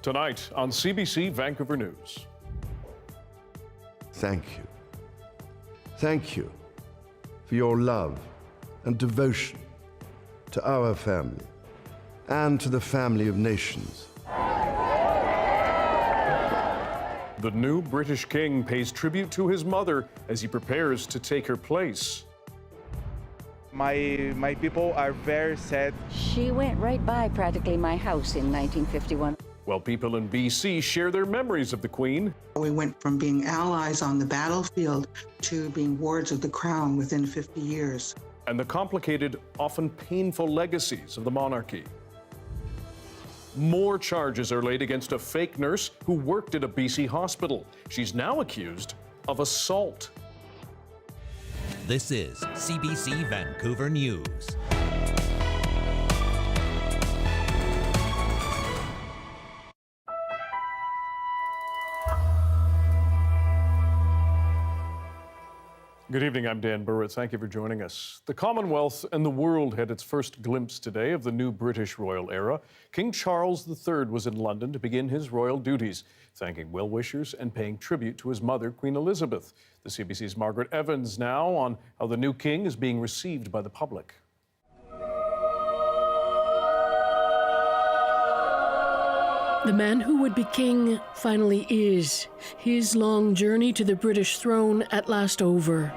Tonight on CBC Vancouver News. Thank you. Thank you for your love and devotion to our family and to the family of nations. The new British king pays tribute to his mother as he prepares to take her place. My people are very sad. She went right by practically my house in 1951. While people in BC share their memories of the Queen. We went from being allies on the battlefield to being wards of the Crown within 50 years. And the complicated, often painful legacies of the monarchy. More charges are laid against a fake nurse who worked at a BC hospital. She's now accused of assault. This is CBC Vancouver News. Good evening, I'm Dan Burritt. Thank you for joining us. The Commonwealth and the world had its first glimpse today of the new British royal era. King Charles III was in London to begin his royal duties, thanking well-wishers and paying tribute to his mother, Queen Elizabeth. The CBC's Margaret Evans now on how the new king is being received by the public. The man who would be king finally is. His long journey to the British throne at last over.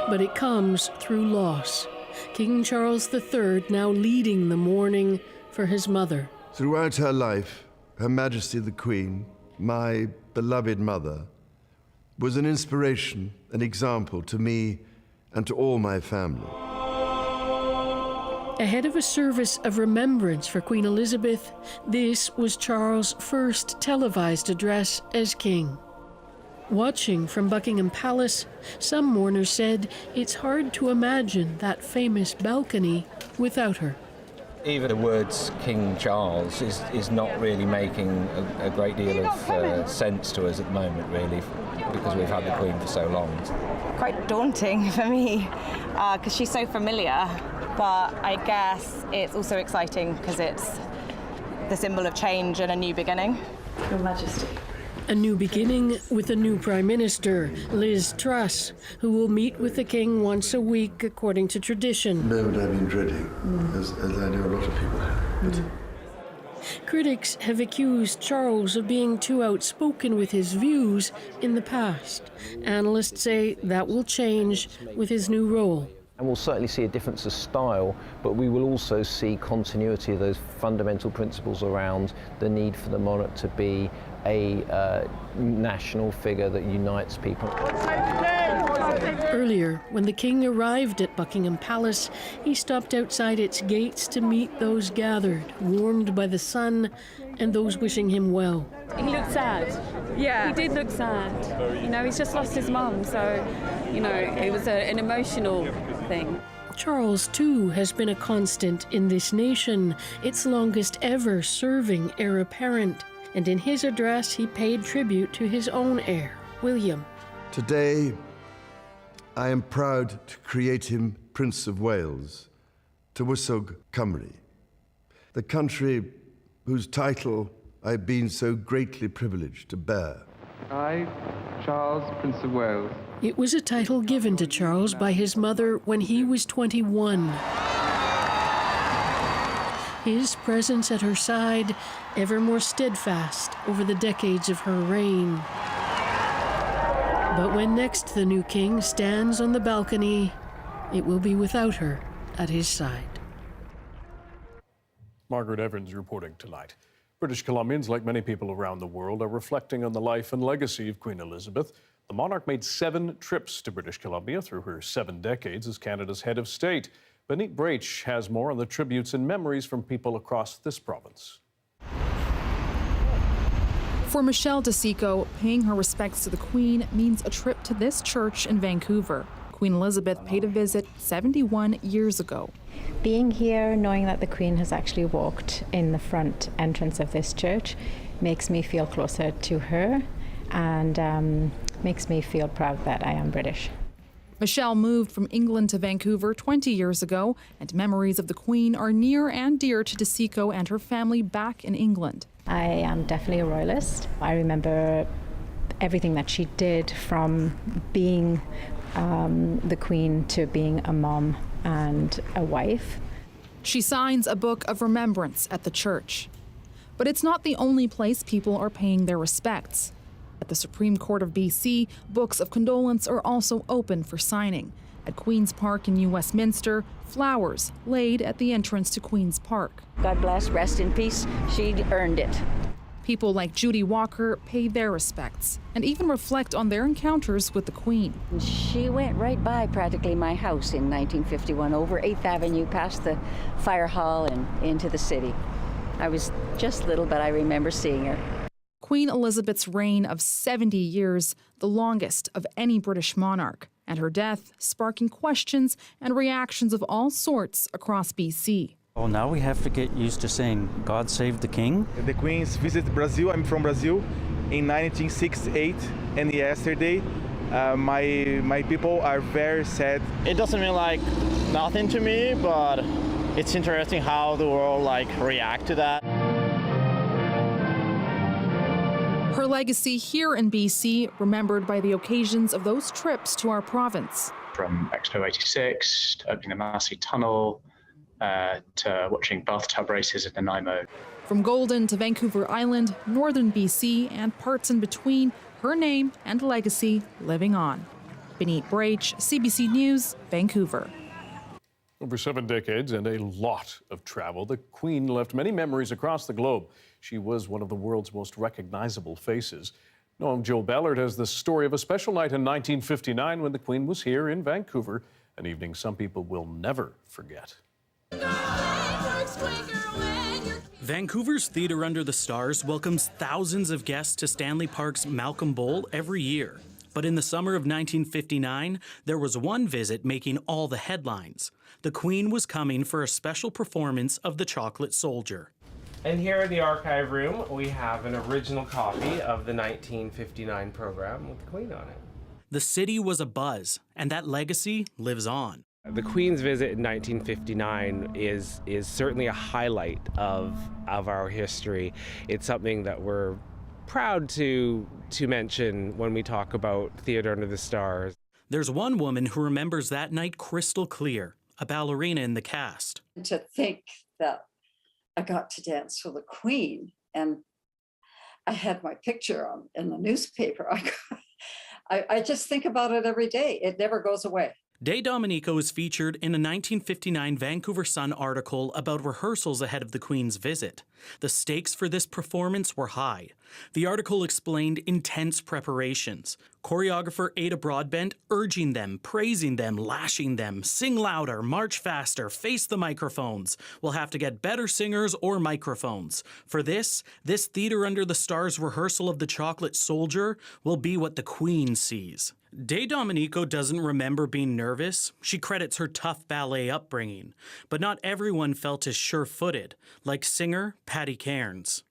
But it comes through loss. King Charles III now leading the mourning for his mother. Throughout her life, Her Majesty the Queen, my beloved mother, was an inspiration, an example to me and to all my family. Ahead of a service of remembrance for Queen Elizabeth, this was Charles' first televised address as king. Watching from Buckingham Palace, some mourners said it's hard to imagine that famous balcony without her. Even the words King Charles is not really making a great deal of sense to us at the moment, really, because we've had the Queen for so long. Quite daunting for me, because she's so familiar. But I guess it's also exciting because it's the symbol of change and a new beginning. Your Majesty. A new beginning with a new Prime Minister, Liz Truss, who will meet with the King once a week according to tradition. The moment I've been dreading, as I know a lot of people have. Critics have accused Charles of being too outspoken with his views in the past. Analysts say that will change with his new role. And we'll certainly see a difference of style, but we will also see continuity of those fundamental principles around the need for the monarch to be a national figure that unites people. Earlier, when the king arrived at Buckingham Palace, he stopped outside its gates to meet those gathered, warmed by the sun, and those wishing him well. He looked sad. Yeah. He did look sad. You know, he's just lost his mum, so, you know, it was an emotional thing. Charles, too, has been a constant in this nation, its longest ever serving heir apparent. And in his address, he paid tribute to his own heir, William. Today, I am proud to create him Prince of Wales, Tywysog Cymru, the country whose title I've been so greatly privileged to bear. I, Charles, Prince of Wales. It was a title given to Charles by his mother when he was 21. His presence at her side, ever more steadfast over the decades of her reign. But when next the new king stands on the balcony, it will be without her at his side. Margaret Evans reporting tonight. British Columbians, like many people around the world, are reflecting on the life and legacy of Queen Elizabeth. The monarch made 7 trips to British Columbia through her 7 decades as Canada's head of state. Benit Brach has more on the tributes and memories from people across this province. For Michelle DeSico, paying her respects to the Queen means a trip to this church in Vancouver. Queen Elizabeth paid a visit 71 years ago. Being here, knowing that the Queen has actually walked in the front entrance of this church, makes me feel closer to her and makes me feel proud that I am British. Michelle moved from England to Vancouver 20 years ago, and memories of the Queen are near and dear to DeSico and her family back in England. I am definitely a royalist. I remember everything that she did, from being the Queen to being a mom and a wife. She signs a book of remembrance at the church. But it's not the only place people are paying their respects. At the Supreme Court of BC, books of condolence are also open for signing. At Queen's Park in New Westminster, flowers laid at the entrance to Queen's Park. God bless, rest in peace. She earned it. People like Judy Walker pay their respects and even reflect on their encounters with the Queen. She went right by practically my house in 1951, over 8th Avenue, past the fire hall and into the city. I was just little, but I remember seeing her. Queen Elizabeth's reign of 70 years, the longest of any British monarch, and her death sparking questions and reactions of all sorts across BC. Well, now we have to get used to saying, God save the King. The Queen's visited Brazil. I'm from Brazil in 1968, and yesterday my people are very sad. It doesn't mean like nothing to me, but it's interesting how the world react to that. Her legacy here in BC, remembered by the occasions of those trips to our province. From Expo 86 to opening the Massey Tunnel to watching bathtub races at Nanaimo. From Golden to Vancouver Island, northern BC, and parts in between, her name and legacy living on. Benit Brach, CBC News, Vancouver. Over 7 decades and a lot of travel, the Queen left many memories across the globe. She was one of the world's most recognizable faces. Noam Joel Ballard has the story of a special night in 1959 when the Queen was here in Vancouver, an evening some people will never forget. Vancouver's Theatre Under the Stars welcomes thousands of guests to Stanley Park's Malcolm Bowl every year. But in the summer of 1959, there was one visit making all the headlines. The Queen was coming for a special performance of The Chocolate Soldier. And here in the archive room, we have an original copy of the 1959 program with the Queen on it. The city was abuzz, and that legacy lives on. The Queen's visit in 1959 is certainly a highlight of our history. It's something that we're proud to mention when we talk about Theatre Under the Stars. There's one woman who remembers that night crystal clear, a ballerina in the cast. To think that I got to dance for the Queen and I had my picture in the newspaper. I just think about it every day. It never goes away. De Domenico is featured in a 1959 Vancouver Sun article about rehearsals ahead of the Queen's visit. The stakes for this performance were high. The article explained intense preparations. Choreographer Ada Broadbent urging them, praising them, lashing them, sing louder, march faster, face the microphones. We'll have to get better singers or microphones. For this Theatre Under the Stars rehearsal of The Chocolate Soldier will be what the Queen sees. De Domenico doesn't remember being nervous. She credits her tough ballet upbringing. But not everyone felt as sure-footed, like singer Patty Cairns.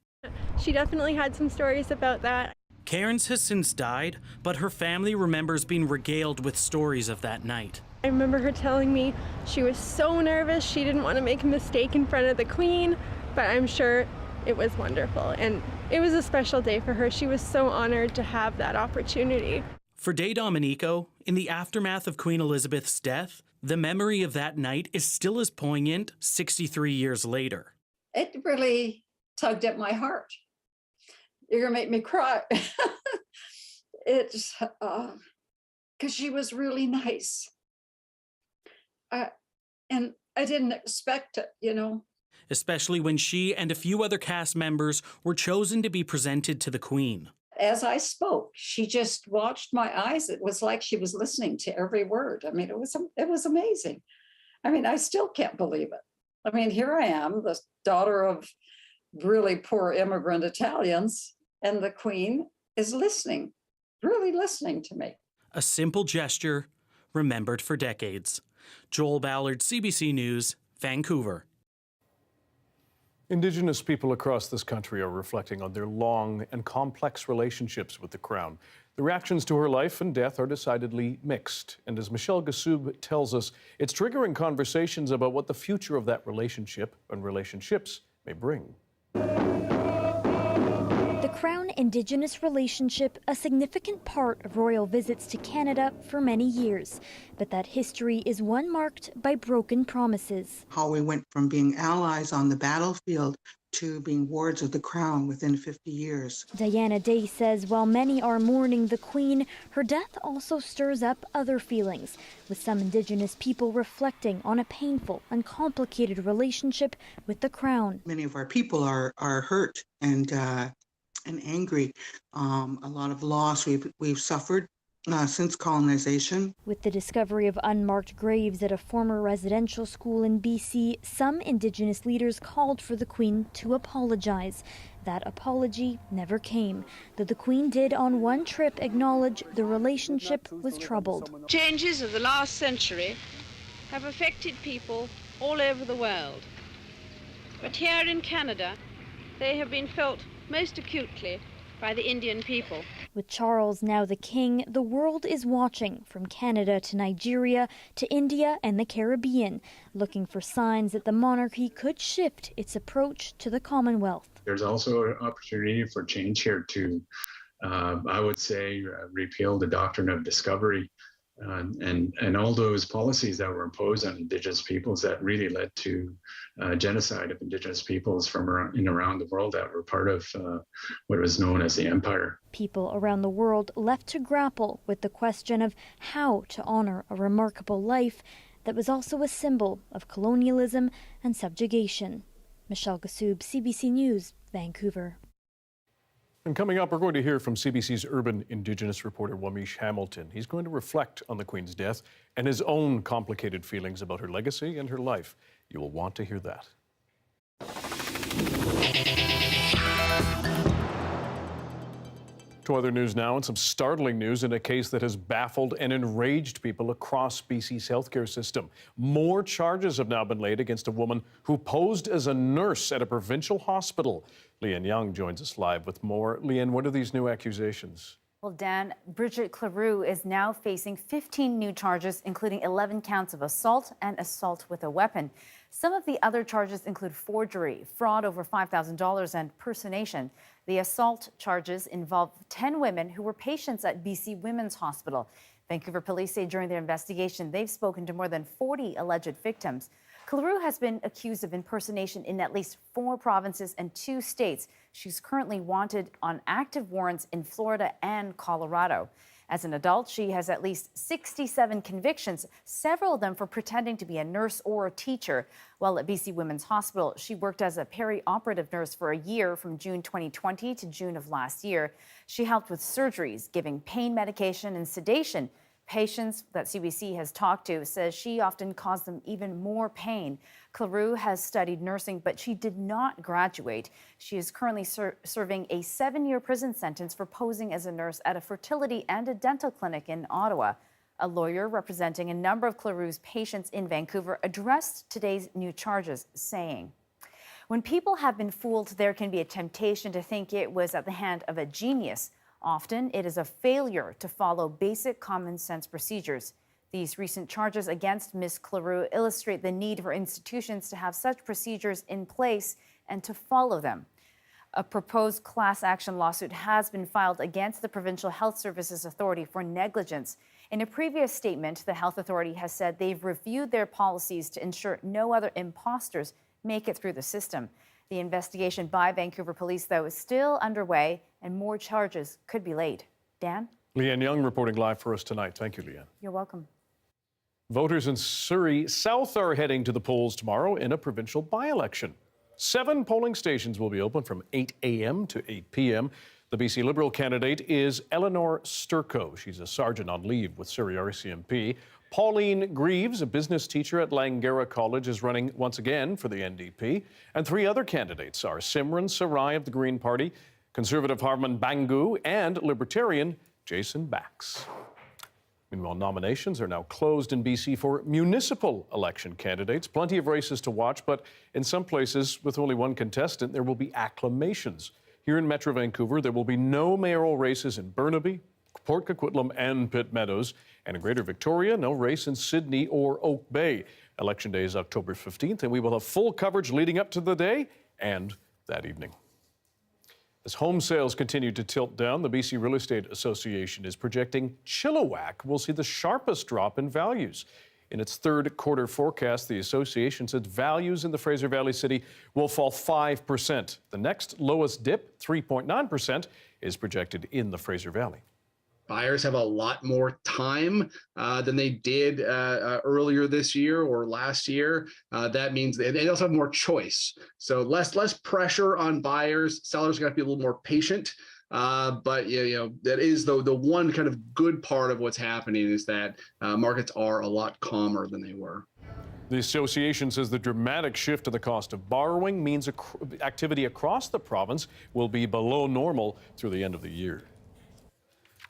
She definitely had some stories about that. Cairns has since died, but her family remembers being regaled with stories of that night. I remember her telling me she was so nervous, she didn't want to make a mistake in front of the Queen, but I'm sure it was wonderful. And it was a special day for her. She was so honored to have that opportunity. For De Domenico, in the aftermath of Queen Elizabeth's death, the memory of that night is still as poignant 63 years later. It really tugged at my heart. You're gonna make me cry. It's because she was really nice. And I didn't expect it, you know. Especially when she and a few other cast members were chosen to be presented to the Queen. As I spoke, she just watched my eyes. It was like she was listening to every word. I mean, it was amazing. I mean, I still can't believe it. I mean, here I am, the daughter of really poor immigrant Italians, and the Queen is listening, really listening to me. A simple gesture remembered for decades. Joel Ballard, CBC News, Vancouver. Indigenous people across this country are reflecting on their long and complex relationships with the Crown. The reactions to her life and death are decidedly mixed. And as Michelle Gassoub tells us, it's triggering conversations about what the future of that relationship and relationships may bring. The Crown-Indigenous relationship, a significant part of royal visits to Canada for many years. But that history is one marked by broken promises. How we went from being allies on the battlefield to being wards of the Crown within 50 years. Diana Day says while many are mourning the Queen, her death also stirs up other feelings, with some Indigenous people reflecting on a painful and complicated relationship with the Crown. Many of our people are hurt and angry. A lot of loss we've suffered since colonization. With the discovery of unmarked graves at a former residential school in BC, some Indigenous leaders called for the Queen to apologize. That apology never came, though the Queen did on one trip acknowledge the relationship was troubled. Changes of the last century have affected people all over the world. But here in Canada, they have been felt most acutely by the Indian people. With Charles now the king, the world is watching, from Canada to Nigeria to India and the Caribbean, looking for signs that the monarchy could shift its approach to the Commonwealth. There's also an opportunity for change here to, I would say, repeal the doctrine of discovery and all those policies that were imposed on Indigenous peoples that really led to genocide of Indigenous peoples from around the world that were part of what was known as the Empire. People around the world left to grapple with the question of how to honor a remarkable life that was also a symbol of colonialism and subjugation. Michelle Gassoub, CBC News, Vancouver. And coming up, we're going to hear from CBC's urban Indigenous reporter Wamish Hamilton. He's going to reflect on the Queen's death and his own complicated feelings about her legacy and her life. You will want to hear that. To other news now, and some startling news in a case that has baffled and enraged people across BC's healthcare system. More charges have now been laid against a woman who posed as a nurse at a provincial hospital. Leanne Young joins us live with more. Leanne, what are these new accusations? Well, Dan, Bridget Cleroux is now facing 15 new charges, including 11 counts of assault and assault with a weapon. Some of the other charges include forgery, fraud over $5,000, and personation. The assault charges involve 10 women who were patients at BC Women's Hospital. Vancouver police say during their investigation, they've spoken to more than 40 alleged victims. Cleroux has been accused of impersonation in at least 4 provinces and 2 states. She's currently wanted on active warrants in Florida and Colorado. As an adult, she has at least 67 convictions, several of them for pretending to be a nurse or a teacher. While at BC Women's Hospital, she worked as a peri-operative nurse for a year from June 2020 to June of last year. She helped with surgeries, giving pain medication and sedation. Patients that CBC has talked to says she often caused them even more pain. Cleroux has studied nursing, but she did not graduate. She is currently serving a 7-year prison sentence for posing as a nurse at a fertility and a dental clinic in Ottawa. A lawyer representing a number of Cleroux's patients in Vancouver addressed today's new charges, saying, "When people have been fooled, there can be a temptation to think it was at the hand of a genius. Often, it is a failure to follow basic common sense procedures. These recent charges against Ms. Cleroux illustrate the need for institutions to have such procedures in place and to follow them." A proposed class action lawsuit has been filed against the Provincial Health Services Authority for negligence. In a previous statement, the Health Authority has said they've reviewed their policies to ensure no other imposters make it through the system. The investigation by Vancouver Police, though, is still underway and more charges could be laid. Dan? Leanne Young reporting live for us tonight. Thank you, Leanne. You're welcome. Voters in Surrey South are heading to the polls tomorrow in a provincial by-election. 7 polling stations will be open from 8 a.m. to 8 p.m. The BC Liberal candidate is Eleanor Sturco. She's a sergeant on leave with Surrey RCMP. Pauline Greaves, a business teacher at Langara College, is running once again for the NDP. And 3 other candidates are Simran Sarai of the Green Party, Conservative Harman Bangu, and Libertarian Jason Bax. Meanwhile, nominations are now closed in BC for municipal election candidates. Plenty of races to watch, but in some places, with only one contestant, there will be acclamations. Here in Metro Vancouver, there will be no mayoral races in Burnaby, Port Coquitlam and Pitt Meadows. And in Greater Victoria, no race in Sydney or Oak Bay. Election Day is October 15th, and we will have full coverage leading up to the day and that evening. As home sales continue to tilt down, the BC Real Estate Association is projecting Chilliwack will see the sharpest drop in values. In its third quarter forecast, the association said values in the Fraser Valley City will fall 5%. The next lowest dip, 3.9%, is projected in the Fraser Valley. Buyers have a lot more time than they did earlier this year or last year. That means they also have more choice. So less pressure on buyers. Sellers are going to be a little more patient. But that is the one kind of good part of what's happening is that markets are a lot calmer than they were. The association says the dramatic shift in the cost of borrowing means activity across the province will be below normal through the end of the year.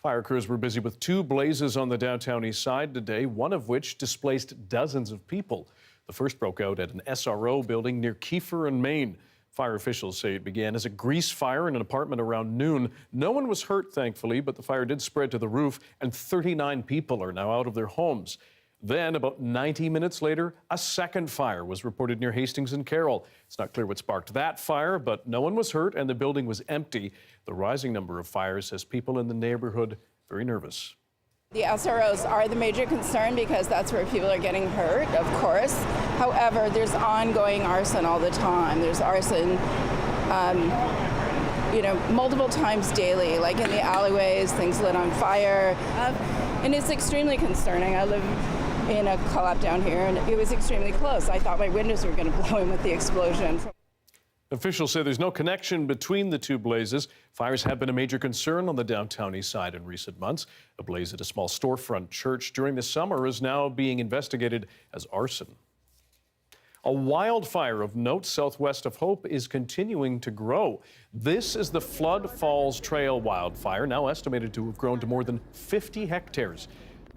Fire crews were busy with 2 blazes on the downtown east side today, one of which displaced dozens of people. The first broke out at an SRO building near Kiefer and Main. Fire officials say it began as a grease fire in an apartment around noon. No one was hurt, thankfully, but the fire did spread to the roof, and 39 people are now out of their homes. Then, about 90 minutes later, a second fire was reported near Hastings and Carroll. It's not clear what sparked that fire, but no one was hurt and the building was empty. The rising number of fires has people in the neighborhood very nervous. The SROs are the major concern because that's where people are getting hurt, of course. However, there's ongoing arson all the time. There's arson, multiple times daily, like in the alleyways, things lit on fire. And it's extremely concerning. I live in a co-op down here, and it was extremely close. I thought my windows were going to blow in with the explosion. Officials say there's no connection between the 2 blazes. Fires have been a major concern on the downtown east side in recent months. A blaze at a small storefront church during the summer is now being investigated as arson. A wildfire of note southwest of Hope is continuing to grow. This is the Flood Falls Trail wildfire, now estimated to have grown to more than 50 hectares.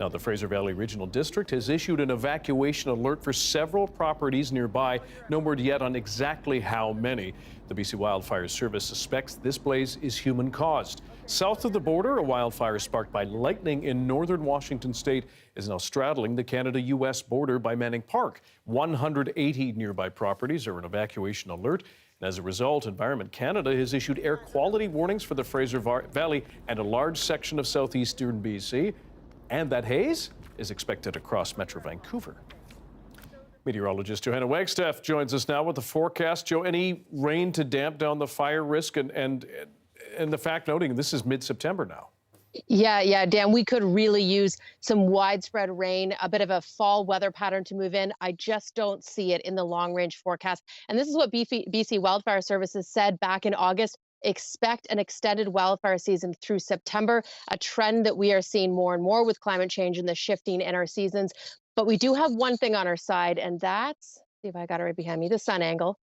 Now, the Fraser Valley Regional District has issued an evacuation alert for several properties nearby. No word yet on exactly how many. The BC Wildfire Service suspects this blaze is human-caused. South of the border, a wildfire sparked by lightning in northern Washington state is now straddling the Canada-U.S. border by Manning Park. 180 nearby properties are on evacuation alert. And as a result, Environment Canada has issued air quality warnings for the Fraser Valley and a large section of southeastern BC. And that haze is expected across Metro Vancouver. Meteorologist Johanna Wagstaffe joins us now with the forecast. Joe, any rain to damp down the fire risk and the fact noting this is mid-September now? Yeah, Dan, we could really use some widespread rain, a bit of a fall weather pattern to move in. I just don't see it in the long-range forecast. And this is what BC Wildfire Services said back in August. Expect an extended wildfire season through September, a trend that we are seeing more and more with climate change and the shifting in our seasons. But we do have one thing on our side, and that's, see if I got it right behind me, the sun angle.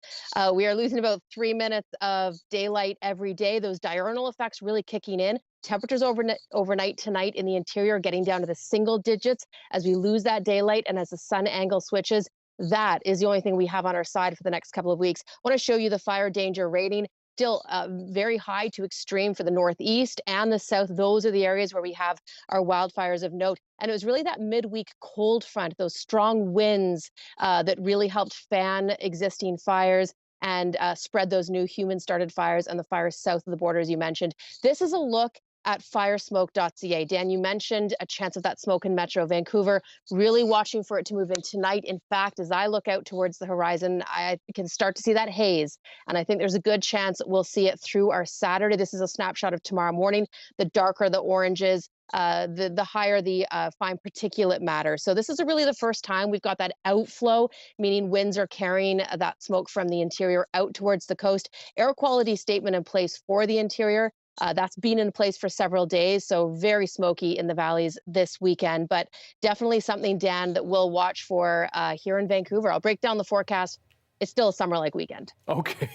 We are losing about 3 minutes of daylight every day. Those diurnal effects really kicking in. Temperatures overnight tonight in the interior getting down to the single digits as we lose that daylight and as the sun angle switches. That is the only thing we have on our side for the next couple of weeks. I want to show you the fire danger rating. Still very high to extreme for the northeast and the south. Those are the areas where we have our wildfires of note. And it was really that midweek cold front, those strong winds that really helped fan existing fires and spread those new human-started fires and the fires south of the border, as you mentioned. This is a look at firesmoke.ca. Dan, you mentioned a chance of that smoke in Metro Vancouver. Really watching for it to move in tonight. In fact, as I look out towards the horizon, I can start to see that haze. And I think there's a good chance we'll see it through our Saturday. This is a snapshot of tomorrow morning. The darker the oranges, the higher the fine particulate matter. So this is really the first time we've got that outflow, meaning winds are carrying that smoke from the interior out towards the coast. Air quality statement in place for the interior. That's been in place for several days, so very smoky in the valleys this weekend, but definitely something, Dan, that we'll watch for here in Vancouver. I'll break down the forecast. It's still a summer-like weekend. Okay.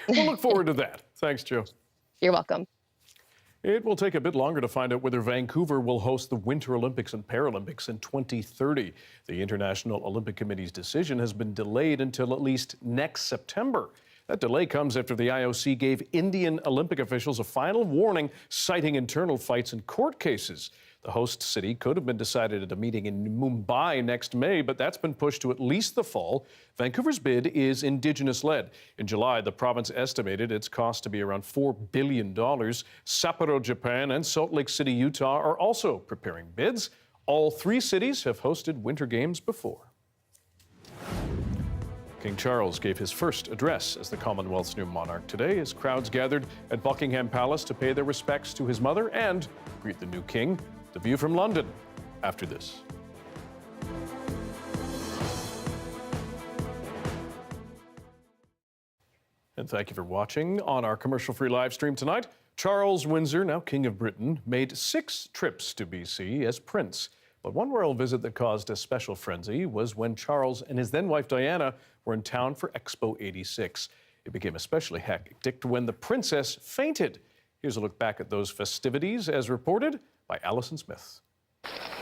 We'll look forward to that. Thanks, Joe. You're welcome. It will take a bit longer to find out whether Vancouver will host the Winter Olympics and Paralympics in 2030. The International Olympic Committee's decision has been delayed until at least next September. That delay comes after the IOC gave Indian Olympic officials a final warning, citing internal fights in court cases. The host city could have been decided at a meeting in Mumbai next May, but that's been pushed to at least the fall. Vancouver's bid is Indigenous-led. In July, the province estimated its cost to be around $4 billion. Sapporo, Japan, and Salt Lake City, Utah are also preparing bids. All three cities have hosted Winter Games before. King Charles gave his first address as the Commonwealth's new monarch today as crowds gathered at Buckingham Palace to pay their respects to his mother and greet the new king. The View from London after this. And thank you for watching. On our commercial-free live stream tonight, Charles Windsor, now King of Britain, made 6 trips to BC as prince. But one royal visit that caused a special frenzy was when Charles and his then-wife Diana were in town for Expo 86. It became especially hectic when the princess fainted. Here's a look back at those festivities as reported by Alison Smith.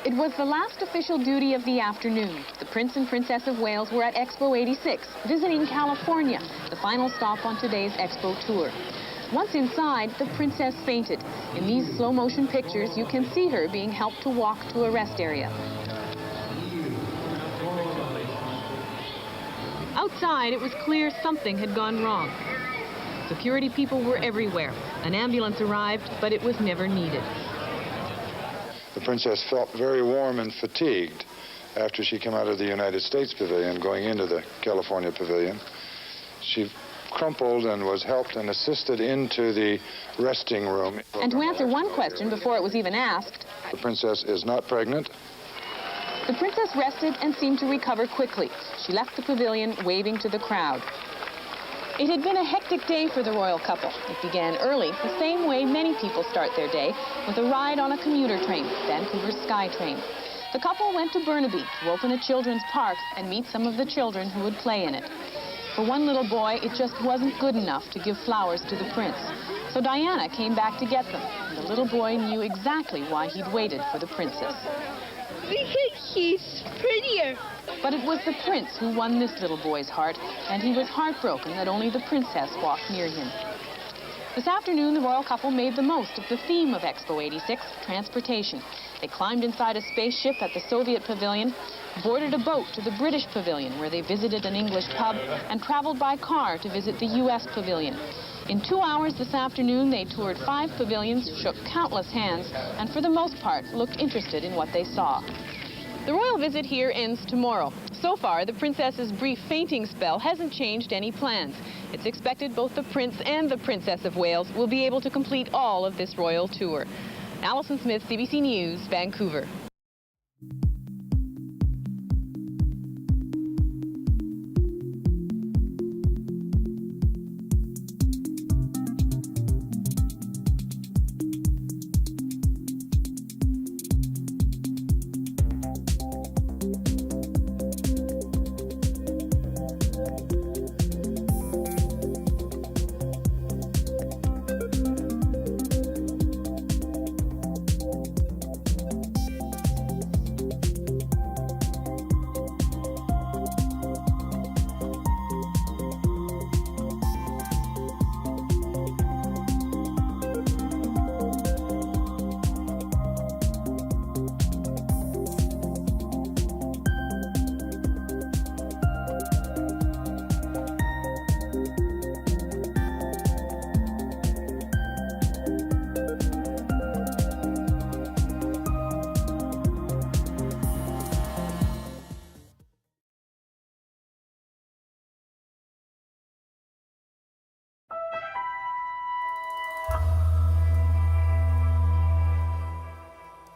It was the last official duty of the afternoon. The Prince and Princess of Wales were at Expo 86, visiting California, the final stop on today's Expo tour. Once inside, the princess fainted. In these slow-motion pictures, you can see her being helped to walk to a rest area. Outside, it was clear something had gone wrong. Security people were everywhere. An ambulance arrived, but it was never needed. The princess felt very warm and fatigued after she came out of the United States pavilion, going into the California pavilion. She crumpled and was helped and assisted into the resting room. And to answer one question before it was even asked, the princess is not pregnant. The princess rested and seemed to recover quickly. She left the pavilion, waving to the crowd. It had been a hectic day for the royal couple. It began early, the same way many people start their day, with a ride on a commuter train, Vancouver's SkyTrain. The couple went to Burnaby to open a children's park and meet some of the children who would play in it. For one little boy, it just wasn't good enough to give flowers to the prince. So Diana came back to get them, and the little boy knew exactly why he'd waited for the princess. Because she's prettier. But it was the prince who won this little boy's heart, and he was heartbroken that only the princess walked near him. This afternoon, the royal couple made the most of the theme of Expo 86, transportation. They climbed inside a spaceship at the Soviet pavilion, boarded a boat to the British pavilion, where they visited an English pub, and traveled by car to visit the U.S. pavilion. In 2 hours this afternoon, they toured 5 pavilions, shook countless hands, and for the most part, looked interested in what they saw. The royal visit here ends tomorrow. So far, the princess's brief fainting spell hasn't changed any plans. It's expected both the prince and the Princess of Wales will be able to complete all of this royal tour. Alison Smith, CBC News, Vancouver.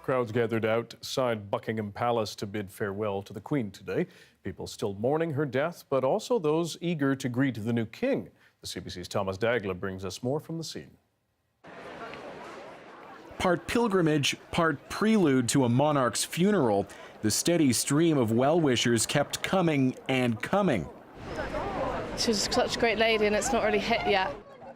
Crowds gathered outside Buckingham Palace to bid farewell to the Queen today. People still mourning her death, but also those eager to greet the new king. The CBC's Thomas Dagla brings us more from the scene. Part pilgrimage, part prelude to a monarch's funeral, the steady stream of well-wishers kept coming and coming. She's such a great lady and it's not really hit yet.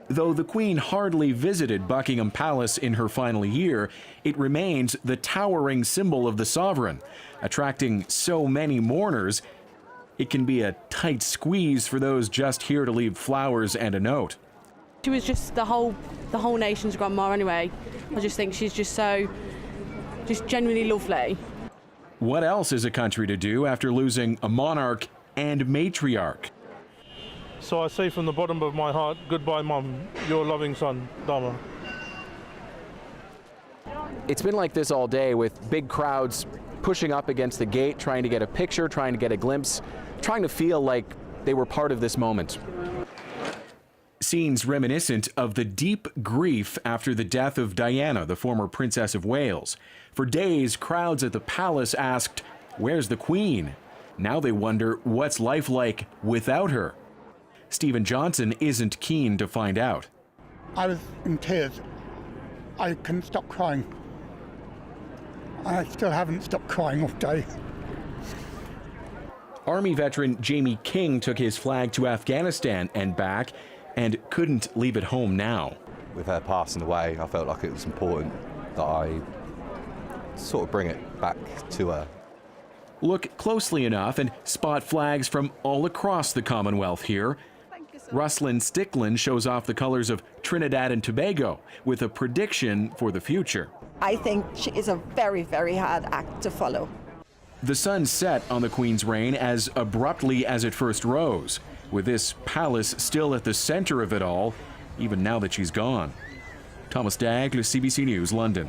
Though the Queen hardly visited Buckingham Palace in her final year, it remains the towering symbol of the sovereign, attracting so many mourners It can be a tight squeeze for those just here to leave flowers and a note. She was just the whole nation's grandma anyway. I just think she's just genuinely lovely. What else is a country to do after losing a monarch and matriarch? So I say from the bottom of my heart, goodbye, Mum, your loving son, Dharma. It's been like this all day, with big crowds pushing up against the gate, trying to get a picture, trying to get a glimpse, trying to feel like they were part of this moment. Scenes reminiscent of the deep grief after the death of Diana, the former Princess of Wales. For days, crowds at the palace asked, "Where's the Queen?" Now they wonder what's life like without her. Stephen Johnson isn't keen to find out. I was in tears. I couldn't stop crying. I still haven't stopped crying all day. Army veteran Jamie King took his flag to Afghanistan and back and couldn't leave it home now. With her passing away, I felt like it was important that I sort of bring it back to her. Look closely enough and spot flags from all across the Commonwealth here. Ruslan Stickland shows off the colors of Trinidad and Tobago with a prediction for the future. I think she is a very, very hard act to follow. The sun set on the Queen's reign as abruptly as it first rose, with this palace still at the center of it all, even now that she's gone. Thomas Daigle, CBC News, London.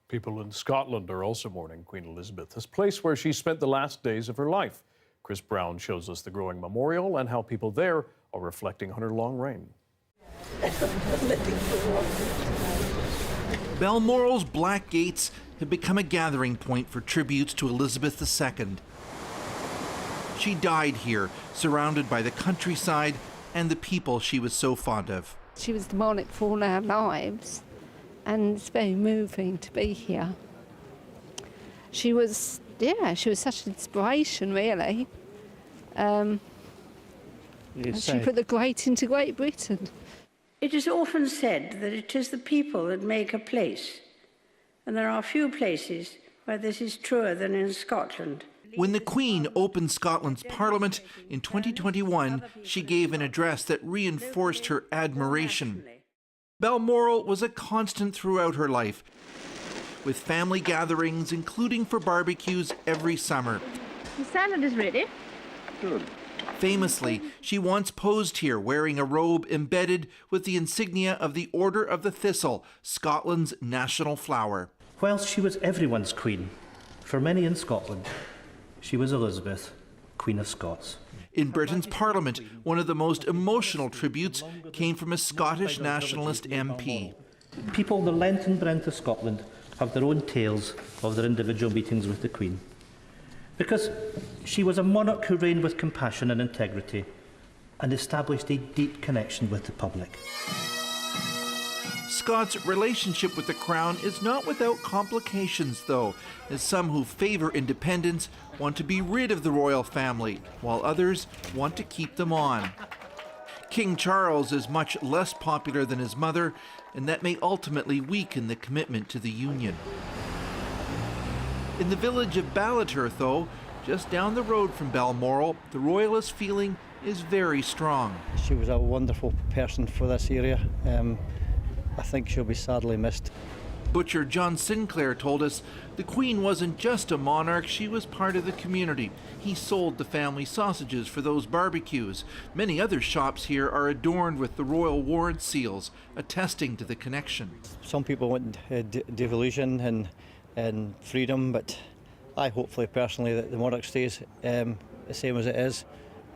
People in Scotland are also mourning Queen Elizabeth, this place where she spent the last days of her life. Chris Brown shows us the growing memorial and how people there are reflecting on her long reign. Balmoral's Black Gates have become a gathering point for tributes to Elizabeth II. She died here, surrounded by the countryside and the people she was so fond of. She was the monarch for all our lives, and it's very moving to be here. She was such an inspiration, really. She put the great into Great Britain. It is often said that it is the people that make a place, and there are few places where this is truer than in Scotland. When the Queen opened Scotland's Parliament in 2021, she gave an address that reinforced her admiration. Balmoral was a constant throughout her life, with family gatherings, including for barbecues every summer. The salad is ready. Good. Famously, she once posed here wearing a robe embedded with the insignia of the Order of the Thistle, Scotland's national flower. Whilst she was everyone's queen, for many in Scotland, she was Elizabeth, Queen of Scots. In Britain's Parliament, one of the most emotional tributes came from a Scottish nationalist MP. People the length and breadth of Scotland have their own tales of their individual meetings with the Queen. Because she was a monarch who reigned with compassion and integrity and established a deep connection with the public. Scots' relationship with the Crown is not without complications, though, as some who favour independence want to be rid of the royal family, while others want to keep them on. King Charles is much less popular than his mother, and that may ultimately weaken the commitment to the union. In the village of Ballater, though, just down the road from Balmoral, the royalist feeling is very strong. She was a wonderful person for this area. I think she'll be sadly missed. Butcher John Sinclair told us the Queen wasn't just a monarch, she was part of the community. He sold the family sausages for those barbecues. Many other shops here are adorned with the royal warrant seals, attesting to the connection. Some people want devolution and freedom, but I hopefully personally that the monarch stays the same as it is,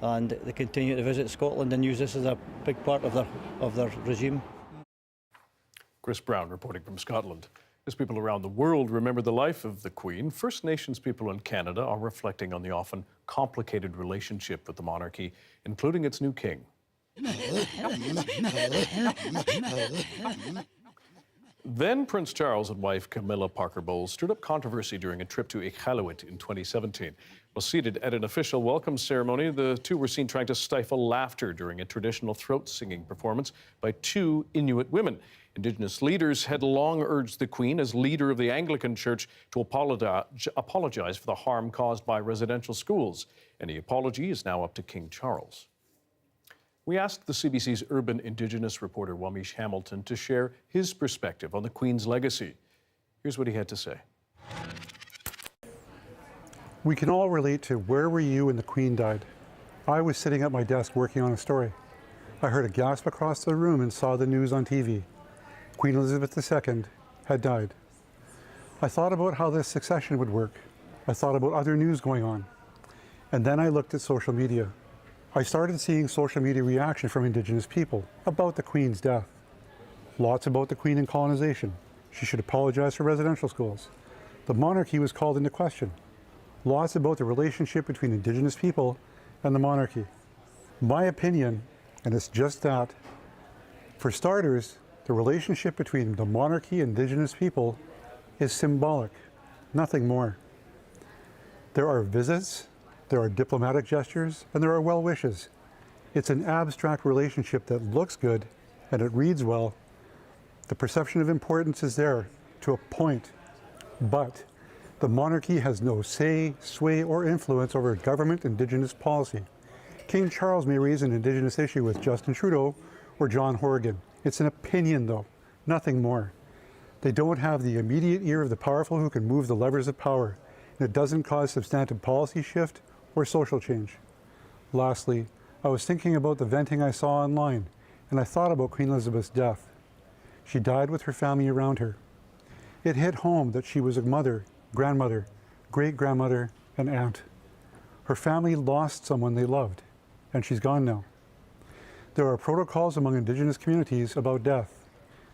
and they continue to visit Scotland and use this as a big part of their regime. Chris Brown reporting from Scotland. As people around the world remember the life of the Queen, First Nations people in Canada are reflecting on the often complicated relationship with the monarchy, including its new king. Then Prince Charles and wife Camilla Parker Bowles stirred up controversy during a trip to Iqaluit in 2017. While seated at an official welcome ceremony, the two were seen trying to stifle laughter during a traditional throat singing performance by two Inuit women. Indigenous leaders had long urged the Queen, as leader of the Anglican Church, to apologize for the harm caused by residential schools. Any apology is now up to King Charles. We asked the CBC's urban Indigenous reporter Wamish Hamilton to share his perspective on the Queen's legacy. Here's what he had to say. We can all relate to where were you when the Queen died. I was sitting at my desk working on a story. I heard a gasp across the room and saw the news on TV. Queen Elizabeth II had died. I thought about how this succession would work. I thought about other news going on. And then I looked at social media. I started seeing social media reaction from Indigenous people about the Queen's death. Lots about the Queen and colonization. She should apologize for residential schools. The monarchy was called into question. Lots about the relationship between Indigenous people and the monarchy. My opinion, and it's just that, for starters, the relationship between the monarchy and Indigenous people is symbolic, nothing more. There are visits, there are diplomatic gestures, and there are well wishes. It's an abstract relationship that looks good and it reads well. The perception of importance is there to a point, but the monarchy has no say, sway, or influence over government Indigenous policy. King Charles may raise an Indigenous issue with Justin Trudeau or John Horgan. It's an opinion, though, nothing more. They don't have the immediate ear of the powerful who can move the levers of power, and it doesn't cause substantive policy shift or social change. Lastly, I was thinking about the venting I saw online, and I thought about Queen Elizabeth's death. She died with her family around her. It hit home that she was a mother, grandmother, great-grandmother, and aunt. Her family lost someone they loved, and she's gone now. There are protocols among Indigenous communities about death.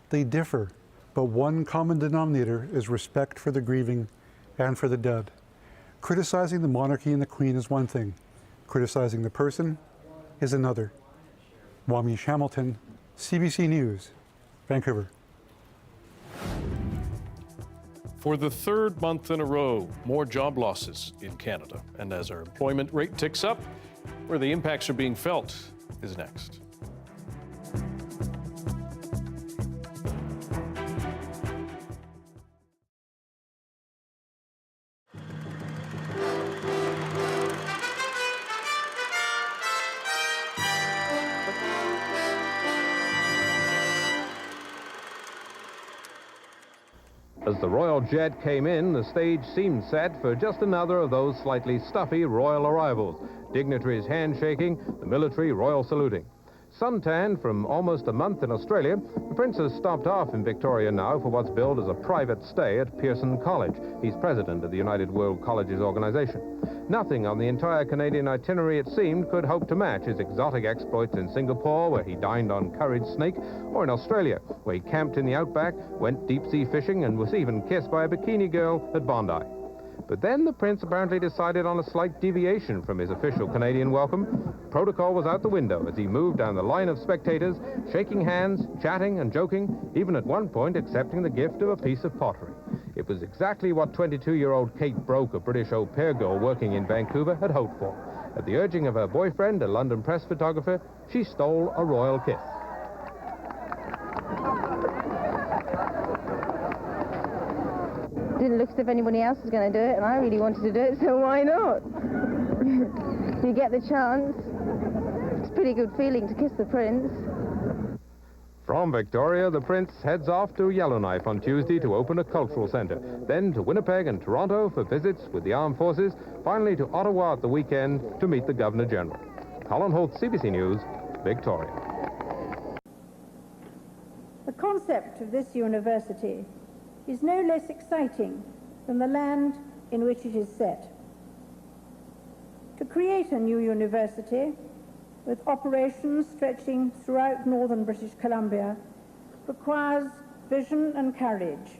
They differ, but one common denominator is respect for the grieving and for the dead. Criticizing the monarchy and the Queen is one thing. Criticizing the person is another. Wamish Hamilton, CBC News, Vancouver. For the third month in a row, more job losses in Canada. And as our employment rate ticks up, where the impacts are being felt is next. As the royal jet came in, the stage seemed set for just another of those slightly stuffy royal arrivals. Dignitaries handshaking, the military royal saluting. Suntanned from almost a month in Australia, the Prince has stopped off in Victoria now for what's billed as a private stay at Pearson College. He's president of the United World Colleges organization. Nothing on the entire Canadian itinerary, it seemed, could hope to match his exotic exploits in Singapore, where he dined on curried snake, or in Australia, where he camped in the outback, went deep-sea fishing, and was even kissed by a bikini girl at Bondi. But then the Prince apparently decided on a slight deviation from his official Canadian welcome. Protocol was out the window as he moved down the line of spectators, shaking hands, chatting and joking, even at one point accepting the gift of a piece of pottery. It was exactly what 22-year-old Kate Broke, a British au pair girl working in Vancouver, had hoped for. At the urging of her boyfriend, a London press photographer, she stole a royal kiss. Didn't look as if anybody else was going to do it, and I really wanted to do it, so why not? You get the chance. It's a pretty good feeling to kiss the Prince. From Victoria, the Prince heads off to Yellowknife on Tuesday to open a cultural centre, then to Winnipeg and Toronto for visits with the armed forces, finally to Ottawa at the weekend to meet the Governor-General. Colin Holt, CBC News, Victoria. The concept of this university is no less exciting than the land in which it is set. To create a new university with operations stretching throughout northern British Columbia requires vision and courage.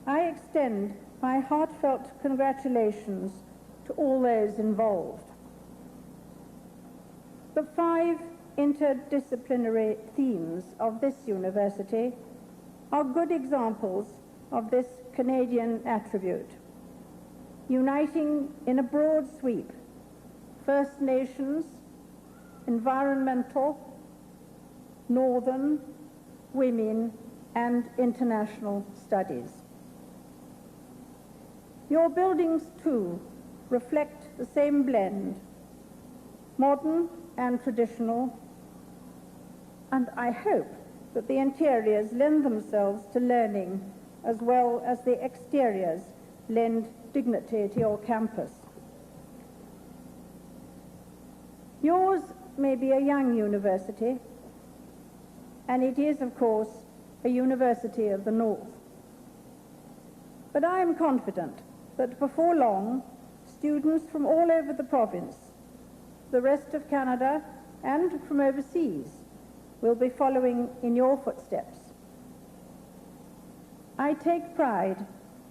I extend my heartfelt congratulations to all those involved. The 5 interdisciplinary themes of this university are good examples of this Canadian attribute, uniting in a broad sweep First Nations, environmental, northern, women, and international studies. Your buildings, too, reflect the same blend, modern and traditional, and I hope that the interiors lend themselves to learning as well as the exteriors lend dignity to your campus. Yours may be a young university, and it is, of course, a university of the North. But I am confident that before long, students from all over the province, the rest of Canada, and from overseas will be following in your footsteps. I take pride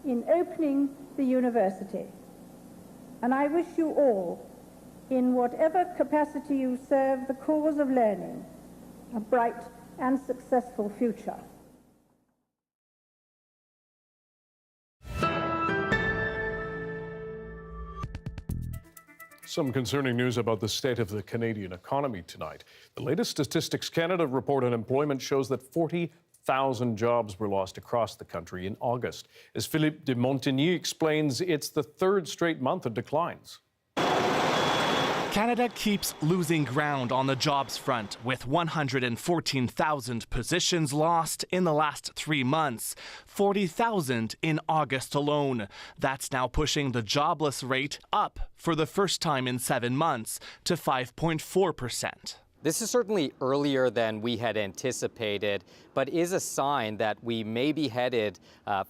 in opening the university, and I wish you all, in whatever capacity you serve the cause of learning, a bright and successful future. Some concerning news about the state of the Canadian economy tonight. The latest Statistics Canada report on employment shows that 40,000 jobs were lost across the country in August. As Philippe de Montigny explains, it's the third straight month of declines. Canada keeps losing ground on the jobs front, with 114,000 positions lost in the last 3 months, 40,000 in August alone. That's now pushing the jobless rate up for the first time in 7 months to 5.4%. This is certainly earlier than we had anticipated, but is a sign that we may be headed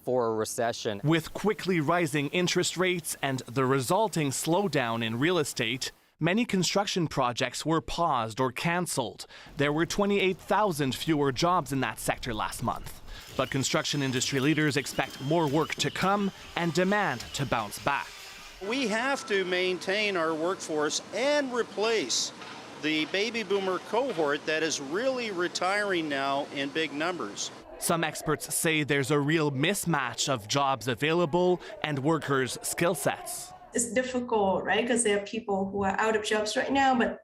for a recession. With quickly rising interest rates and the resulting slowdown in real estate, many construction projects were paused or cancelled. There were 28,000 fewer jobs in that sector last month. But construction industry leaders expect more work to come and demand to bounce back. We have to maintain our workforce and replace the baby boomer cohort that is really retiring now in big numbers. Some experts say there's a real mismatch of jobs available and workers' skill sets. It's difficult, right? Because there are people who are out of jobs right now, but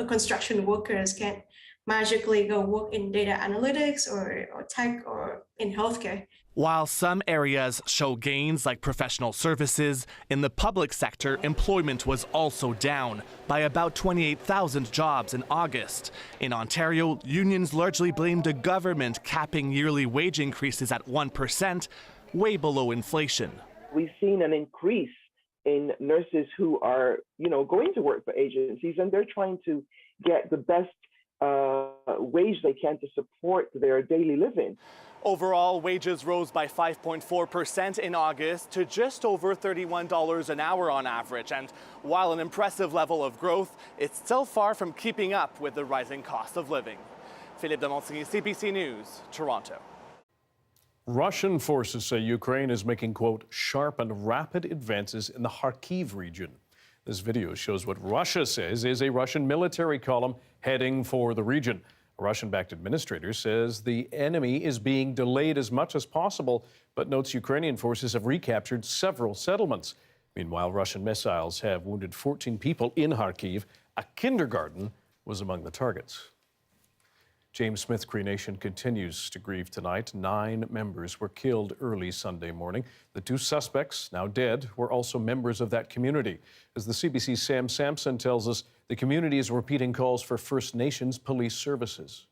construction workers can't magically go work in data analytics or tech or in healthcare. While some areas show gains like professional services, in the public sector, employment was also down by about 28,000 jobs in August. In Ontario, unions largely blamed the government capping yearly wage increases at 1%, way below inflation. We've seen an increase in nurses who are, going to work for agencies, and they're trying to get the best wage they can to support their daily living. Overall, wages rose by 5.4% in August to just over $31 an hour on average. And while an impressive level of growth, it's still far from keeping up with the rising cost of living. Philippe de Montigny, CBC News, Toronto. Russian forces say Ukraine is making, quote, sharp and rapid advances in the Kharkiv region. This video shows what Russia says is a Russian military column heading for the region. A Russian-backed administrator says the enemy is being delayed as much as possible, but notes Ukrainian forces have recaptured several settlements. Meanwhile, Russian missiles have wounded 14 people in Kharkiv. A kindergarten was among the targets. James Smith Cree Nation continues to grieve tonight. 9 members were killed early Sunday morning. The 2 suspects, now dead, were also members of that community. As the CBC's Sam Sampson tells us, the community is repeating calls for First Nations police services.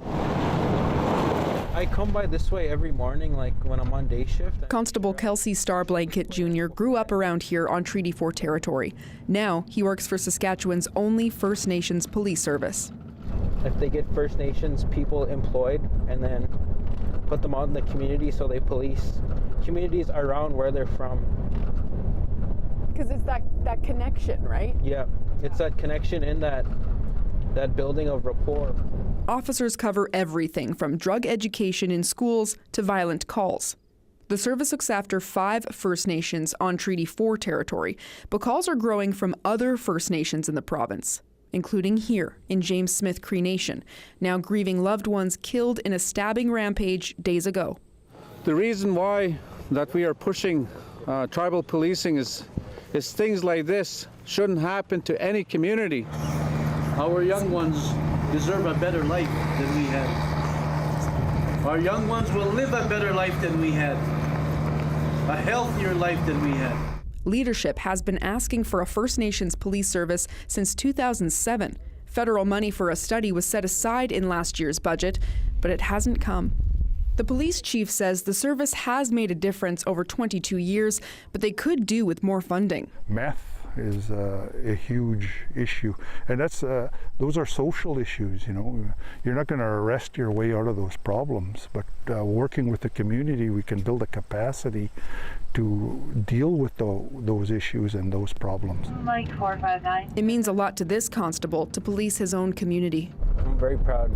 I come by this way every morning, like when I'm on day shift. Constable Kelsey Starblanket Jr. grew up around here on Treaty 4 territory. Now he works for Saskatchewan's only First Nations police service. If they get First Nations people employed and then put them out in the community so they police communities around where they're from. Because it's that connection, right? Yeah, it's that connection in that building of rapport. Officers cover everything from drug education in schools to violent calls. The service looks after 5 First Nations on Treaty 4 territory, but calls are growing from other First Nations in the province, including here in James Smith Cree Nation, now grieving loved ones killed in a stabbing rampage days ago. The reason why that we are pushing tribal policing is things like this shouldn't happen to any community. Our young ones deserve a better life than we had. Our young ones will live a better life than we had, a healthier life than we had. Leadership has been asking for a First Nations police service since 2007. Federal money for a study was set aside in last year's budget, but it hasn't come. The police chief says the service has made a difference over 22 years, but they could do with more funding. Meth is a huge issue, and those are social issues. You know, you're not going to arrest your way out of those problems, but working with the community, we can build a capacity to deal with those issues and those problems. Mike 459. It means a lot to this constable to police his own community. I'm very proud.